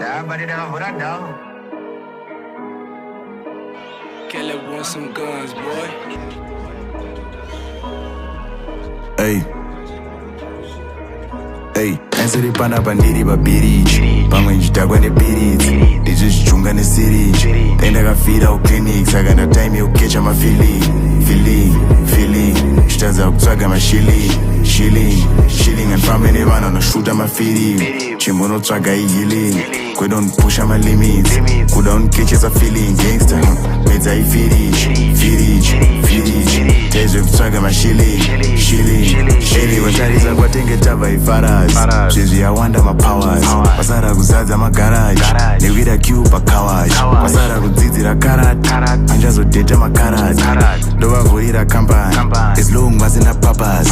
Yeah, but it never put that down. Kelly wants some guns, boy. Hey, answer the pana bandiri babiri. Pamwe njitagwa ne biri. They just chunga ne city. Then I got feed out clinics. I got no time you catch my feeling. Shtaza kutswaga ma shilling and family man on a shoot my feeling. Chimbono twaga healing. We don't push my limits. We don't catch us a feeling gangster. Medzai fidich. Tezo kutswaga ma shilling. Watariza kwatenge tava ifaras. Zvezvi yawanda ma powers. Pasara kuzadza ma garage. Nevida Q pa kawash. Pasara kudzidzira karat. Anjazodeta ma karat. Dova vurira company. As long as in a papas.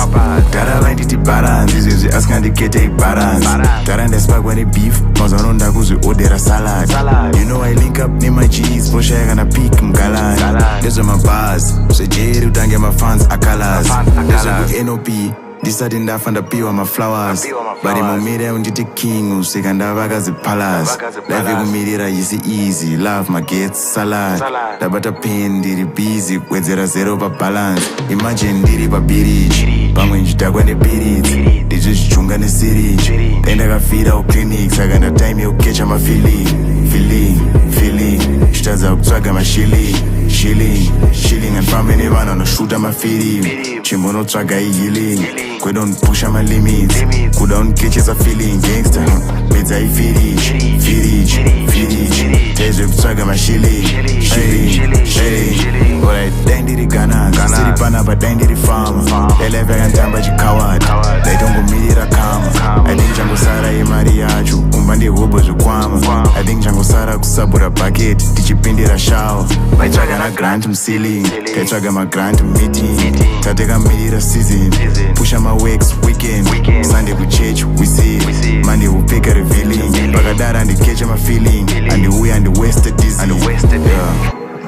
Dara vainditi balance. Izvezvi asikandikete balance. Dara ndaspa kwani beef. Mazaronda kuzi odera salad. You know I link up ne my G's. Posha yakana peak mgalani. Dezo ma bars. Sejeri utange ma fans akalas. Dezo ku NOP. Ndisati ndafanda piwa ma flowers. Bari mumire unditi king. Usika ndavaka zi palace. Life ikumirira yisi easy. Love my gets salad. Dabata pain ndiri busy. Kwedzera zero pa balance. Imagine ndiri pa birich. Pamwe njitagwa ne birich. Ndichichunga ne city. Then I got feed out clinics. I got no time you catch my feeling. Shtaza kutswaga ma shilling and family man on a shoot my feeling. Chimbono twaga healing. We don't push my limits. We don't catch us a feeling gangster. Medzai fidich. Tezo kutswaga ma shilling. Alright, dindiri Ghana. City pana but dindiri farmer. They live like Antamba coward. They don't go mirira kama. I think Jango Sara imari yachu. Umbandi hobo zukwama. I think Jango Sara kusabura bucket. Tichipindira shower. Vaitsvaga na grant mceiling. Kaitsvaga ma grant meeting. Tateka mirira season. Pusha my wakes weekend. Sunday ku church we see. Monday we pick a revealing. Pakadara and catch my feeling. And the way and the wasted dizzy.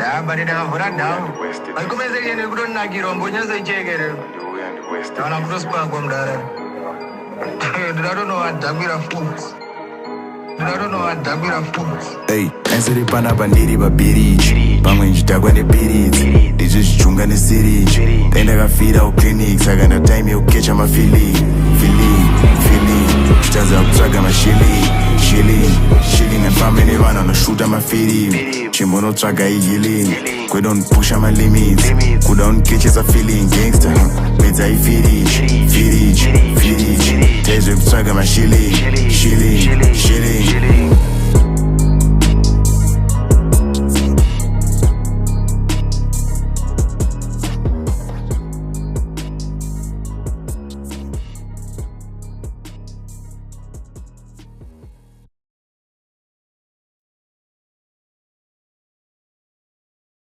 Yeah, but it never put that down. I come and say you don't like it on, but you say check it. I'm just back from there. I don't know what Dabira foods. I don't know what Dabira foods. Hey, answer the pana bandiri babiri. Pamwe njitagwa ne biri. They just chunga ne city. Then I got feed out clinics. I got no time you catch my feeling. Shtaza kutswaga ma shilling and family man on a shoot my feeling. Chimbono twaga healing. We don't push my limits. We don't catch us a feeling gangster. Medzai fidich. Tezo kutswaga ma shilling.